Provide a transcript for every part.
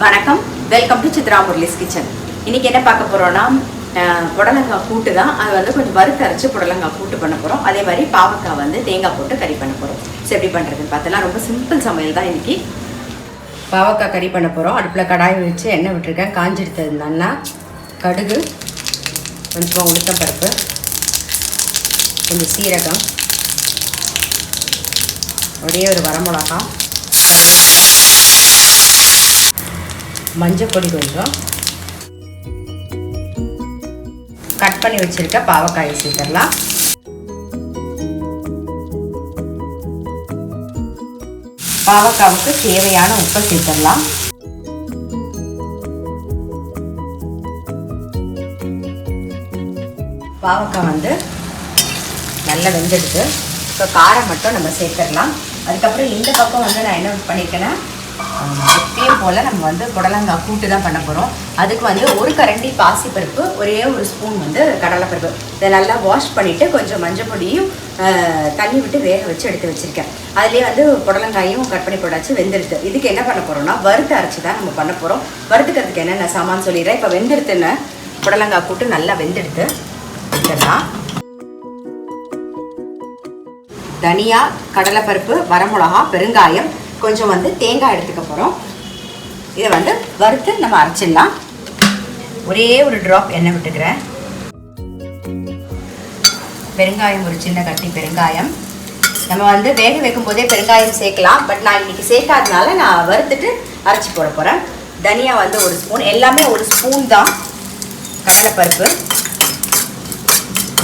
வணக்கம், welcome to Chitra Murali's kitchen. இன்னைக்கு என்ன பார்க்க போறோம்னா புடலங்காய் கூட்டு தான். அது வந்து கொஞ்சம் வறுத்து அரைச்சு புடலங்காய் கூட்டு பண்ண போறோம். அதே மாதிரி பாவக்காய் வந்து தேங்காய் போட்டு கறி பண்ண போறோம். ஸோ எப்படி பண்றதுன்னு பார்த்தலாம். ரொம்ப சிம்பிள் சமையல் தான் இன்னைக்கு. பாவக்காய் கறி பண்ண போறோம். அடுப்பில் கடாய் வச்சு எண்ணெய் விட்டுருக்கேன். காஞ்சிடுத்ததுன்னா கடுகு, கொஞ்சமாக உளுத்தம் பருப்பு, கொஞ்சம் சீரகம், ஒரே ஒரு வரமிளகாய், மஞ்சள் பொடி கொஞ்சம், கட் பண்ணி வச்சிருக்க பாவக்காயை சேர்த்துடலாம். பாவக்காவுக்கு தேவையான உப்பை சேர்த்துடலாம். பாவக்காய் வந்து நல்லா வெந்தெடுத்து இப்போ காரம் மட்டும் நம்ம சேர்த்துடலாம். அதுக்கப்புறம் இந்த பக்கம் வந்து நான் என்ன பண்ணியிருக்கேன்னா, எப்பயும் போல் நம்ம வந்து புடலங்காய் கூட்டு தான் பண்ண போகிறோம். அதுக்கு வந்து ஒரு கரண்டி பாசிப்பருப்பு, ஒரே ஒரு ஸ்பூன் வந்து கடலைப்பருப்பு, இதை நல்லா வாஷ் பண்ணிவிட்டு கொஞ்சம் மஞ்சள் பொடியும் தண்ணி விட்டு வேக வச்சு எடுத்து வச்சுருக்கேன். அதுலேயே வந்து புடலங்காயும் கட் பண்ணி போட்டாச்சு, வெந்தெடுத்து. இதுக்கு என்ன பண்ண போகிறோம்னா, வறுத்து அரைச்சி தான் நம்ம பண்ண போகிறோம். வறுத்துக்கிறதுக்கு என்னென்ன சாமான் சொல்லிடுறேன். இப்போ வெந்தெடுத்துன்னு புடலங்காய் கூட்டு நல்லா வெந்தெடுத்து வச்சிடலாம். தனியா, கடலைப்பருப்பு, வரமிளகா, பெருங்காயம், கொஞ்சம் வந்து தேங்காய் எடுத்துக்க போகிறோம். இதை வந்து வறுத்து நம்ம அரைச்சிடலாம். ஒரே ஒரு ட்ராப் எண்ணெய் விட்டுக்கிறேன். பெருங்காயம், ஒரு சின்ன கட்டி பெருங்காயம். நம்ம வந்து வேக வைக்கும் போதே பெருங்காயம் சேர்க்கலாம். பட் நான் இன்னைக்கு சேர்க்காதனால நான் வறுத்துட்டு அரைச்சி போட போகிறேன். தனியா வந்து ஒரு ஸ்பூன், எல்லாமே ஒரு ஸ்பூன் தான். கடலைப்பருப்பு,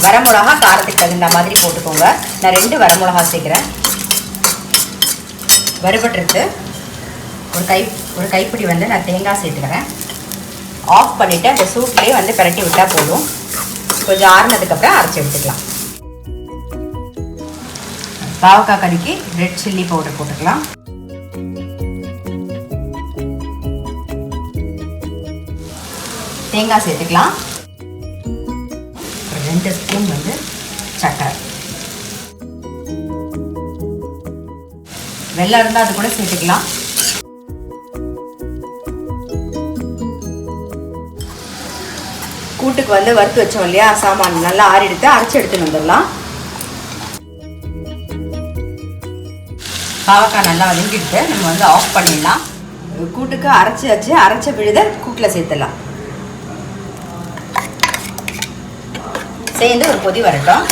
வரமிளகா காரத்துக்கு தகுந்த மாதிரி போட்டுக்கோங்க. நான் 2 வரமிளகா சேர்க்குறேன். வறுபட்டுருக்கு. ஒரு கைப்பிடி வந்து நான் தேங்காய் சேர்த்துக்கிறேன். ஆஃப் பண்ணிவிட்டு அந்த சூட்லேயே வந்து பிரட்டி விட்டால் போதும். கொஞ்சம் ஆறுனதுக்கப்புறம் அரைச்சி எடுத்துக்கலாம். பாவக்காய் கறிக்கு ரெட் சில்லி பவுடர் போட்டுக்கலாம். தேங்காய் சேர்த்துக்கலாம். 2 ஸ்பூன் வந்து சர்க்கரை, வெள்ளம் இருந்தால் அது கூட சேர்த்துக்கலாம். கூட்டுக்கு வந்து வறுத்து வச்சோம் இல்லையா சாமான், நல்லா ஆறி எடுத்து அரைச்சி எடுத்துன்னு வந்துடலாம். பாவக்காய் நல்லா வதங்கிட்டு நம்ம வந்து ஆஃப் பண்ணிடலாம். கூட்டுக்கு அரைச்ச விழுத கூட்டில் சேர்த்துடலாம். சேர்ந்து ஒரு கொதி வரட்டும்.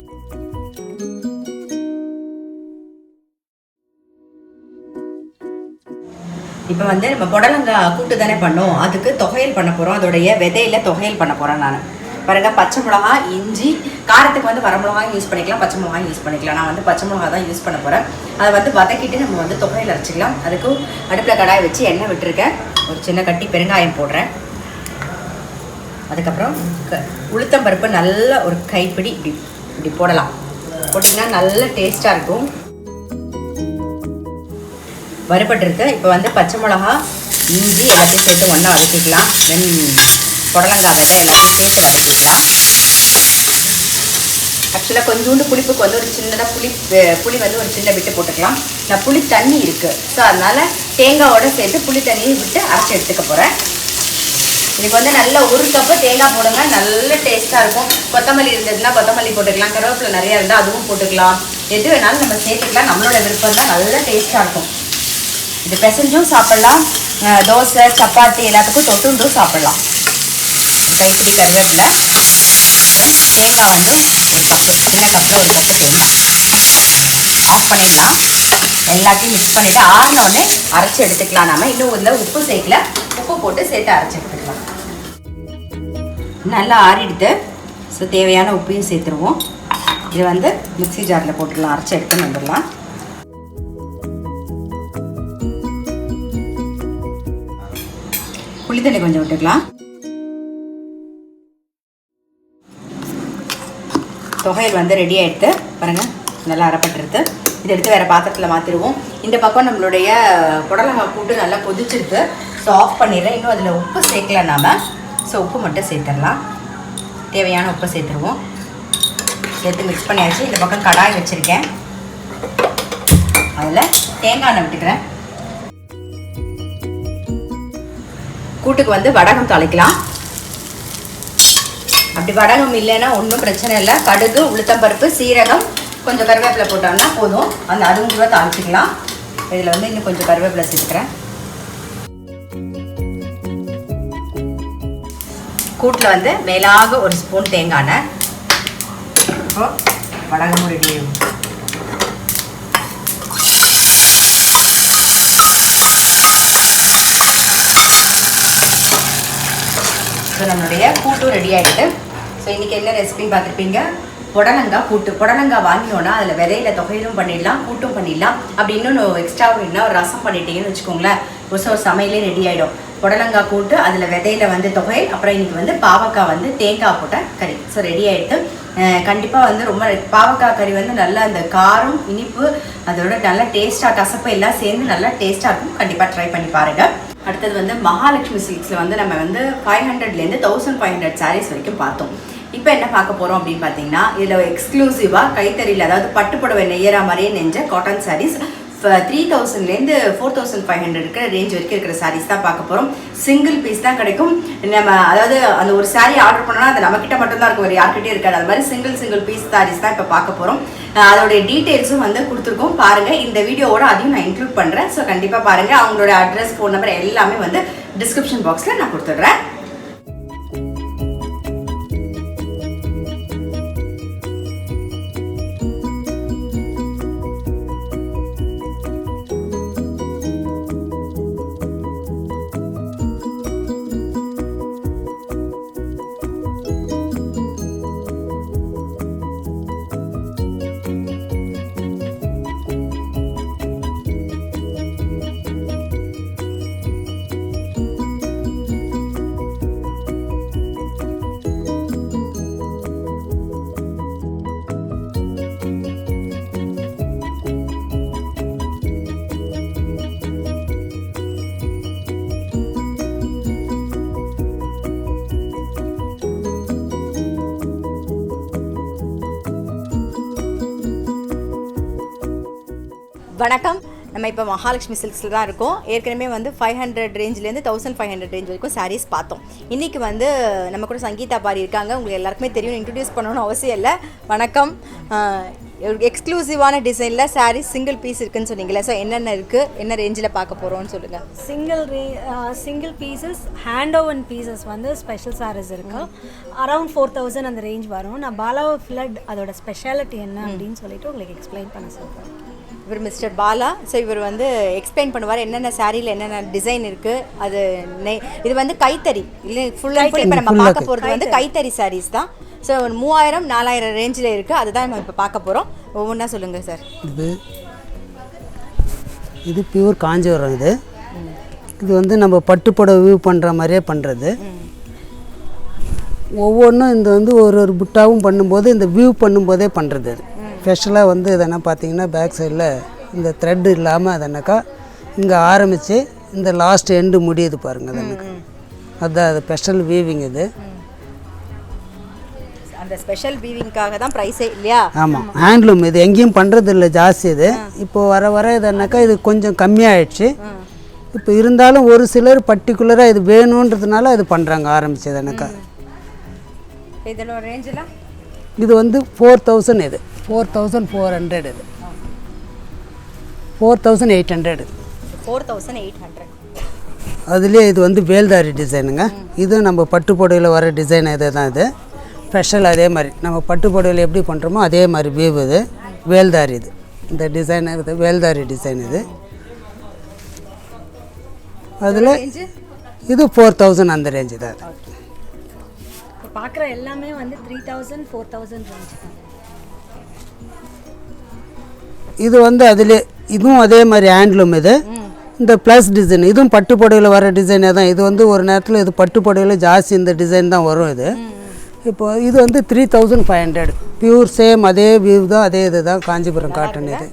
இப்போ வந்து நம்ம புடலங்காய் கூட்டு தானே பண்ணோம், அதுக்கு தொகையல் பண்ண போகிறோம். அதோடைய விதையில தொகையல் பண்ண போகிறேன் நான். பாருங்க, பச்சை மிளகா, இஞ்சி, காரத்துக்கு வந்து வரமிளகாயும் யூஸ் பண்ணிக்கலாம், பச்சை மிளகாயும் யூஸ் பண்ணிக்கலாம். நான் வந்து பச்சை மிளகா தான் யூஸ் பண்ண போகிறேன். அதை வந்து வதக்கிட்டு நம்ம வந்து தொகையில் அரைச்சிக்கலாம். அதுக்கு அடுப்பில் கடாய் வச்சு எண்ணெய் விட்டுருக்கேன். ஒரு சின்ன கட்டி பெருங்காயம் போடுறேன். அதுக்கப்புறம் உளுத்தம் பருப்பு நல்ல ஒரு கைப்பிடி இப்படி போடலாம். போட்டிங்கன்னா நல்ல டேஸ்ட்டாக இருக்கும். வறுபட்டுருக்கு. இப்போ வந்து பச்சை மிளகா, இஞ்சி எல்லாத்தையும் சேர்த்து ஒன்றா வதக்கிக்கலாம். தென் புடலங்காய் விதை எல்லாத்தையும் சேர்த்து வதக்கிக்கலாம். ஆக்சுவலாக கொஞ்சோண்டு புளிப்புக்கு வந்து ஒரு சின்னதாக புளி வந்து ஒரு சின்ன விட்டு போட்டுக்கலாம். நான் புளி தண்ணி இருக்குது, ஸோ அதனால் தேங்காயோடு சேர்த்து புளி தண்ணியை விட்டு அரைச்சி எடுத்துக்க போகிறேன். இதுக்கு வந்து நல்ல ஒரு கப்பு தேங்காய் போடுங்க, நல்ல டேஸ்ட்டாக இருக்கும். கொத்தமல்லி இருந்ததுன்னா கொத்தமல்லி போட்டுக்கலாம், கருவேப்பிலை நிறையா இருந்தால் அதுவும் போட்டுக்கலாம். எது வேணாலும் நம்ம சேர்த்துக்கலாம், நம்மளோட விருப்பம் தான். நல்ல டேஸ்ட்டாக இருக்கும். இது பிசைஞ்சும் சாப்பிட்லாம், தோசை, சப்பாத்தி எல்லாத்துக்கும் தொட்டுண்டும் சாப்பிட்லாம். கைப்பிடி கருவேப்பிலை, தேங்காய் வந்து ஒரு கப்பு, சின்ன கப்பில் ஒரு கப்பு தேங்காய். ஆஃப் பண்ணிடலாம். எல்லாத்தையும் மிக்ஸ் பண்ணிவிட்டு ஆறின உடனே அரைச்சி எடுத்துக்கலாம். நம்ம இன்னும் இந்த உப்பு சேர்க்கல, உப்பு போட்டு சேர்த்து அரைச்சி எடுத்துக்கலாம். நல்லா ஆறிடுது. ஸோ தேவையான உப்பையும் சேர்த்துருவோம். இது வந்து மிக்ஸி ஜாரில் போட்டுடலாம், அரைச்சி எடுத்துன்னு வந்துடலாம். புளி தண்ணி கொஞ்சம் விட்டுக்கலாம். தொகையல் வந்து ரெடி ஆகிடுது. பாருங்கள், நல்லா அரைப்பட்டுருது. இதை எடுத்து வேறு பாத்திரத்தில் மாற்றிடுவோம். இந்த பக்கம் நம்மளுடைய புடலங்காய் கூட்டு நல்லா கொதிச்சிருக்கு. ஸோ ஆஃப் பண்ணிடுறேன். இன்னும் அதில் உப்பு சேர்க்கல நாம். ஸோ உப்பு மட்டும் சேர்த்துடலாம். தேவையான உப்பை சேர்த்துருவோம். சேர்த்து மிக்ஸ் பண்ணியாச்சு. இந்த பக்கம் கடாய் வச்சுருக்கேன். அதில் தேங்காய் எண்ணெய் விட்டுக்கிறேன். கூட்டுக்கு வந்து வடகம் தாளிக்கலாம். அப்படி வடகம் இல்லைன்னா ஒன்றும் பிரச்சனை இல்லை. கடுகு, உளுத்தம்பருப்பு, சீரகம், கொஞ்சம் கருவேப்பிலை போட்டோம்னா போதும். அந்த அதுவும் கூட தாளிச்சிக்கலாம். இதில் வந்து இன்னும் கொஞ்சம் கருவேப்பிலை சேர்த்துக்கிறேன். கூட்டில் வந்து மேலாக ஒரு ஸ்பூன் தேங்காய் எண்ணெய். இப்போ வடகமும் ரெடி ஆகும். ஸோ நம்மளுடைய கூட்டும் ரெடி ஆகிடுது. ஸோ இன்றைக்கி என்ன ரெசிபின்னு பார்த்துருப்பீங்க. புடலங்காய் கூட்டு. புடலங்காய் வாங்கினோன்னா அதில் விதையில தொகையிலும் பண்ணிடலாம், கூட்டும் பண்ணிடலாம். அப்படி இன்னொன்று எக்ஸ்ட்ரா என்ன ஒரு ரசம் பண்ணிட்டீங்கன்னு வச்சுக்கோங்களேன், ஒரு சமையலே ரெடி ஆகிடும். புடலங்காய் கூட்டு, அதில் விதையில வந்து தொகை, அப்புறம் இன்றைக்கி வந்து பாவக்காய் வந்து தேங்காய் போட்ட கறி. ஸோ ரெடி ஆகிடுது. கண்டிப்பாக வந்து ரொம்ப பாவக்காய் கறி வந்து நல்லா அந்த காரம், இனிப்பு, அதோட நல்லா டேஸ்ட்டாக, கசப்பு எல்லாம் சேர்ந்து நல்லா டேஸ்ட்டாக இருக்கும். கண்டிப்பாக ட்ரை பண்ணி பாருங்கள். அடுத்தது வந்து மகாலட்சுமி சில்க்ஸில் வந்து நம்ம வந்து 500லேருந்து 1500 சாரீஸ் வரைக்கும் பார்த்தோம். இப்போ என்ன பார்க்க போகிறோம் அப்படின்னு பார்த்தீங்கன்னா, இதில் எக்ஸ்க்ளூசிவாக கைத்தறியில், அதாவது பட்டுப்புடவை நெய்யற மாதிரியே நெஞ்ச காட்டன் சாரீஸ் 3000லேருந்து 4500 இருக்கிற ரேஞ்ச் வரைக்கும் இருக்கிற சாரீஸ் தான் பார்க்க போகிறோம். சிங்கிள் பீஸ் தான் கிடைக்கும். நம்ம அதாவது அந்த ஒரு சாரீ ஆர்டர் பண்ணோன்னா அது நம்மக்கிட்ட மட்டும்தான் இருக்கும், ஒரு யார்கிட்டே இருக்காது. அது மாதிரி சிங்கிள் பீஸ் சாரீஸ் தான் இப்போ பார்க்க போகிறோம். அதோடைய டீட்டெயில்ஸும் வந்து கொடுத்துருக்கோம் பாருங்கள். இந்த வீடியோவோட அதையும் நான் இன்க்ளூட் பண்ணுறேன். ஸோ கண்டிப்பாக பாருங்கள். அவங்களோட அட்ரஸ், ஃபோன் நம்பர் எல்லாமே வந்து டிஸ்கிரிப்ஷன் பாக்ஸில் நான் கொடுத்துட்றேன். வணக்கம். நம்ம இப்போ மகாலட்சுமி சில்க்ஸில் தான் இருக்கோம். ஏற்கனவே வந்து 500 ரேஞ்சிலேருந்து 1500 ரேஞ்ச் வரைக்கும் சாரீஸ் பார்த்தோம். இன்றைக்கி வந்து நம்ம கூட சங்கீதா பாரி இருக்காங்க. உங்களுக்கு எல்லாருக்குமே தெரியும், இன்ட்ரடியூஸ் பண்ணணும்னு அவசியம் இல்லை. வணக்கம். எக்ஸ்க்ளூசிவான டிசைனில் சாரீஸ் சிங்கிள் பீஸ் இருக்குதுன்னு சொன்னீங்களே, ஸோ என்னென்ன இருக்குது, என்ன ரேஞ்சில் பார்க்க போகிறோம்னு சொல்லுங்கள். Single pieces, hand oven pieces வந்து ஸ்பெஷல் சாரீஸ் இருக்குது. அரவுண்ட் 4000 அந்த ரேஞ்ச் வரும். நான் பாலா ஃப்ளட் அதோட ஸ்பெஷாலிட்டி என்ன அப்படின்னு சொல்லிட்டு உங்களுக்கு எக்ஸ்பிளைன் பண்ண சொல்கிறேன். இவர் மிஸ்டர் பாலா. ஸோ இவர் வந்து எக்ஸ்பிளைன் பண்ணுவார் என்னென்ன சாரியில் என்னென்ன டிசைன் இருக்குது. அது இது வந்து கைத்தறி இல்லை, ஃபுல் அண்ட் ஃபுல். இப்போ நம்ம பார்க்க போகிறது வந்து கைத்தறி சாரீஸ் தான். ஸோ 3000 4000 ரேஞ்சில் இருக்குது. அதுதான் நம்ம இப்போ பார்க்க போகிறோம். ஒவ்வொன்றா சொல்லுங்கள் சார். இது பியூர் காஞ்சிபுரம். இது வந்து நம்ம பட்டுப்புடவை வியூ பண்ணுற மாதிரியே பண்ணுறது. ஒவ்வொன்றும் இந்த வந்து ஒரு புட்டாவும் பண்ணும்போது இந்த வியூ பண்ணும்போதே பண்ணுறது. அது ஸ்பெஷலாக வந்து இதென்ன பார்த்தீங்கன்னா பேக் சைடில் இந்த த்ரெட் இல்லாமல் அதனாக்கா இங்கே ஆரம்பித்து இந்த லாஸ்ட் எண்டு முடியுது பாருங்கள். அதனாக்கா அதுதான் அது ஸ்பெஷல் வீவிங். இது அந்த ஸ்பெஷல் வீவிங்காக தான் ப்ரைஸே இல்லையா? ஆமாம், ஹேண்ட்லூம். இது எங்கேயும் பண்ணுறது இல்லை ஜாஸ்தி. இது இப்போது வர இதனாக்கா இது கொஞ்சம் கம்மியாகிடுச்சு. இப்போ இருந்தாலும் ஒரு சிலர் பர்டிகுலராக இது வேணுன்றதுனால இது பண்ணுறாங்க ஆரம்பிச்சதுனாக்கா. இதோட ரேஞ்சில் இது வந்து 4000. இது 4400. இது 4800. 4800. அதுலேயே இது வந்து வேல்தாரி டிசைனுங்க. இது நம்ம பட்டு புடவையில் வர டிசைன் இது தான். இது ஸ்பெஷல். அதே மாதிரி நம்ம பட்டு புடவையில் எப்படி பண்ணுறோமோ அதே மாதிரி வீவ். இது வேல்தாரி. இது இந்த டிசைன் இது வேல்தாரி டிசைன். இது அதில் இது 4000 அந்த ரேஞ்சு தான். பார்க்குற எல்லாமே வந்து 3000 4000 ரேஞ்ச் தான். இது வந்து அதிலே இதுவும் அதே மாதிரி ஹேண்ட்லூம். இது இந்த ப்ளஸ் டிசைன் இதுவும் பட்டு புடவையில் வர டிசைனே தான். இது வந்து ஒரு நேரத்தில் இது பட்டு புடவையில் ஜாஸ்தி இந்த டிசைன் தான் வரும். இது இப்போ இது வந்து 3500 பியூர் சேம் அதே வியூ தான், அதே இது தான் காஞ்சிபுரம் காட்டன். இது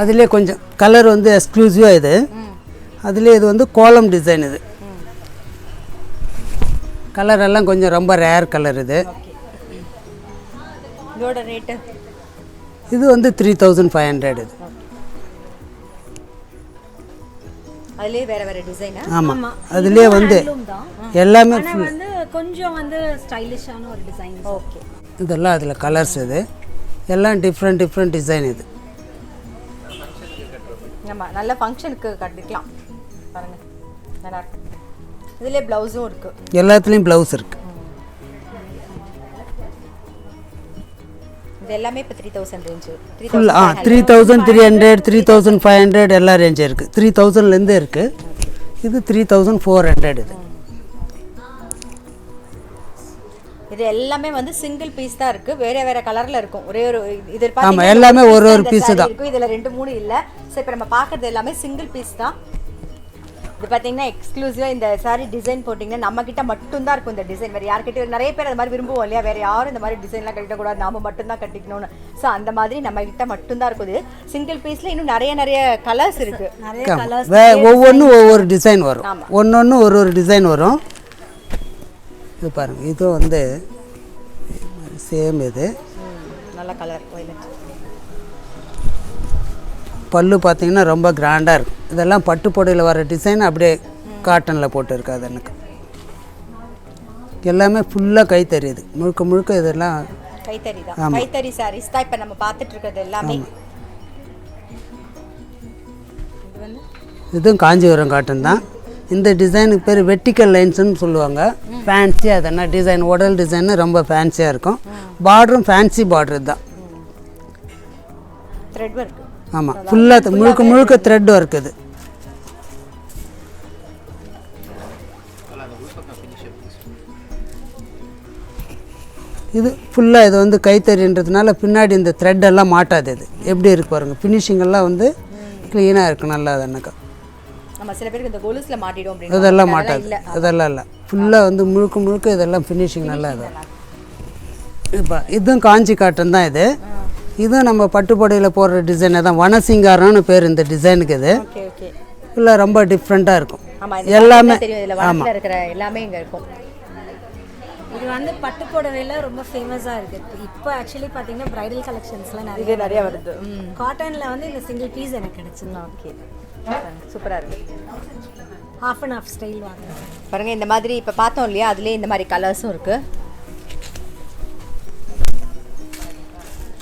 அதிலே கொஞ்சம் கலர் வந்து எக்ஸ்க்ளூசிவாக. இது அதிலே இது வந்து கோலம் டிசைன். இது கலர் எல்லாம் கொஞ்சம் ரொம்ப ரேர் கலர். இது இதோட ரேட்டு இது வந்து 3500 இது. அதுலயே வேற வேற டிசைனா? ஆமாம், அதுலேயே வந்து எல்லாமே ஆனால் வந்து கொஞ்சம் வந்து ஸ்டைலிஷான ஒரு டிசைன். ஓகே. இதெல்லாம் அதில் கலர்ஸ் இது எல்லாம் டிஃப்ரெண்ட் டிசைன் இது. நம்ம நல்ல ஃபங்க்ஷனுக்கு கட்டிக்கலாம் பாருங்க, நல்லா இருக்கு. இதுலேயே ப்ளவுஸும் இருக்கு. எல்லாத்துலேயும் ப்ளவுஸ் இருக்குது. இது எல்லாமே இப்போ 3000 ரேஞ்சு. ஃபுல்லாக 3300 3500 எல்லா ரேஞ்சும் இருக்குது. 3000லேருந்து இருக்குது. இது 3400 இது. இது எல்லாமே வந்து சிங்கிள் பீஸ் தான் இருக்கு, வேற வேற கலர்ல இருக்கும். ஒரே ஒரு இது ஆமாம், எல்லாமே ஒரு பீஸ் தான் இருக்கும். இதுல 2-3 இல்ல. சோ இப்போ நம்ம பார்க்கிறது எல்லாமே சிங்கிள் பீஸ் தான். இது பாத்தீங்கன்னா எக்ஸ்க்ளூசிவா இந்த சாரி டிசைன் போட்டிங்கன்னா நம்ம கிட்ட மட்டும் தான் இருக்கும் இந்த டிசைன். வேற யார்கிட்ட நிறைய பேர் அந்த மாதிரி விரும்புவோம் இல்லையா, வேற யாரும் இந்த மாதிரி டிசைன்லாம் கட்டிக்கூடாது, நாம மட்டும் தான் கட்டிக்கணும்னு. ஸோ அந்த மாதிரி நம்ம கிட்ட மட்டும் தான் இருக்குது. சிங்கிள் பீஸ்ல இன்னும் நிறைய கலர்ஸ் இருக்கு. நிறைய கலர்ஸ் ஒவ்வொன்றும் ஒவ்வொரு டிசைன் வரும். ஒன்று ஒரு டிசைன் வரும். இது பாருங்கள், இது வந்து சேம் இது நல்ல கலர் வயலட். பல்லு பார்த்தீங்கன்னா ரொம்ப கிராண்டாக இருக்கும். இதெல்லாம் பட்டு புடவையில் வர டிசைன் அப்படியே காட்டனில் போட்டு அது எனக்கு எல்லாமே ஃபுல்லாக கைத்தறி. இது முழுக்க இதெல்லாம் கைத்தறி தான். கைத்தறி சாரீஸ் தான் இப்போ நம்ம பார்த்துட்டு இருக்கிறது எல்லாமே. இதுவும் காஞ்சிபுரம் காட்டன் தான். இந்த டிசைனுக்கு பேர் வெர்டிக்கல் லைன்ஸ்னு சொல்லுவாங்க. ஃபேன்சியாக அதெல்லாம் டிசைன் உடல் டிசைனு ரொம்ப ஃபேன்சியாக இருக்கும். பார்டரும் ஃபேன்சி பார்டர் தான். Thread work. ஆமாம், ஃபுல்லாக முழுக்க த்ரெட் ஒர்க் இது. இது ஃபுல்லாக இது வந்து கைத்தறின்றதுனால பின்னாடி இந்த த்ரெட் எல்லாம் மாட்டாது. இது எப்படி இருக்கு பாருங்கள், ஃபினிஷிங் எல்லாம் வந்து க்ளீனாக இருக்குது. நல்லா அது எனக்கு நம்ம சில பேருக்கு இந்த கொலுஸ்ல மாட்டிடும் அப்படி இதெல்லாம் மாட்டாது. இதெல்லாம் இல்லை, ஃபுல்லாக வந்து முழுக்க இதெல்லாம் ஃபினிஷிங் நல்லா இது. இப்போ இதுவும் காஞ்சி காட்டன் தான். இதுவும் நம்ம பட்டு புடவையில் போடுற டிசைனை தான். வனசிங்காரம்னு பேர் இந்த டிசைனுக்கு. இது இல்லை ரொம்ப டிஃப்ரெண்ட்டாக இருக்கும். எல்லாமே ஆமாம் இருக்கிற எல்லாமே இங்கே இருக்கும். இது வந்து பட்டு புடவையில் ரொம்ப ஃபேமஸாக இருக்குது. இப்போ ஆக்சுவலி பார்த்தீங்கன்னா ப்ரைடல் கலெக்ஷன்ஸ்லாம் நிறைய வருது. காட்டனில் வந்து இந்த சிங்கிள் பீஸ் எனக்கு கிடச்சிருந்தா. ஓகே, சூப்பராக இருக்குது. ஹாஃப் அண்ட் ஹாஃப் ஸ்டைல் வாங்க பாருங்கள். இந்த மாதிரி இப்போ பார்த்தோம் இல்லையா, அதுலேயே இந்த மாதிரி கலர்ஸும் இருக்குது.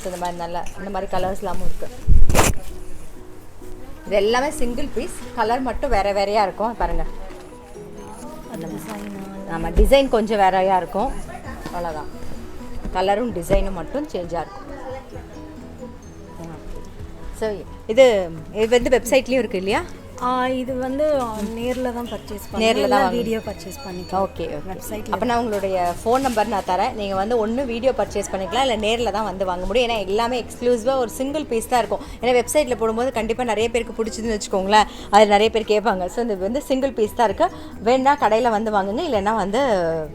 இந்த மாதிரி நல்லா இந்த மாதிரி கலர்ஸ்லாமும் இருக்குது. இது எல்லாமே சிங்கிள் பீஸ், கலர் மட்டும் வேறையாக இருக்கும் பாருங்கள். ஆமாம், டிசைன் கொஞ்சம் வேறையாக இருக்கும், அவ்வளோதான். கலரும் டிசைனும் மட்டும் சேஞ்சாக இருக்கும். ஸோ இது வந்து வெப்சைட்லேயும் இருக்குது இல்லையா? இது வந்து நேரில் தான் பர்ச்சேஸ் பண்ணி, நேரில் தான் வீடியோ பர்ச்சேஸ் பண்ணிக்கலாம். Okay, website. அப்போ நான் உங்களுடைய ஃபோன் நம்பர் நான் தரேன். நீங்கள் வந்து ஒன்று வீடியோ பர்ச்சேஸ் பண்ணிக்கலாம், இல்லை நேரில் தான் வந்து வாங்க முடியும். ஏன்னா எல்லாமே எக்ஸ்க்ளூசிவாக ஒரு சிங்கிள் பீஸ் தான் இருக்கும். ஏன்னா வெப்சைட்டில் போடும்போது கண்டிப்பாக நிறைய பேருக்கு பிடிச்சதுன்னு வச்சுக்கோங்களேன், அது நிறைய பேர் கேட்பாங்க. ஸோ இது வந்து சிங்கிள் பீஸ் தான் இருக்குது. வேணா கடையில் வந்து வாங்குங்க, இல்லைன்னா வந்து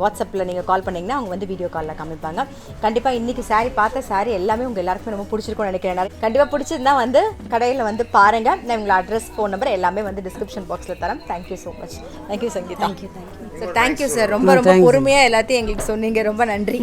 வாட்ஸ்அப்பில் நீங்கள் கால் பண்ணிங்கன்னா அவங்க வந்து வீடியோ காலில் காமிப்பாங்க. கண்டிப்பாக இன்றைக்கி சாரீ பார்த்த சாரீ எல்லாமே உங்கள் எல்லாருக்குமே ரொம்ப பிடிச்சிருக்கும்னு நினைக்கிறேன். கண்டிப்பாக பிடிச்சிருந்தா வந்து கடையில் வந்து பாருங்கள். நான் உங்களை அட்ரஸ், ஃபோன் நம்பர் எல்லாமே வந்து டிஸ்கிரிப்ஷன் பாக்ஸில் தரேன். Thank you so much. Thank you Sangeetha. Thank you sir, thank you sir. ரொம்ப பொறுமையாக எல்லாத்தையும் எங்களுக்கு சொன்னீங்க. ரொம்ப நன்றி.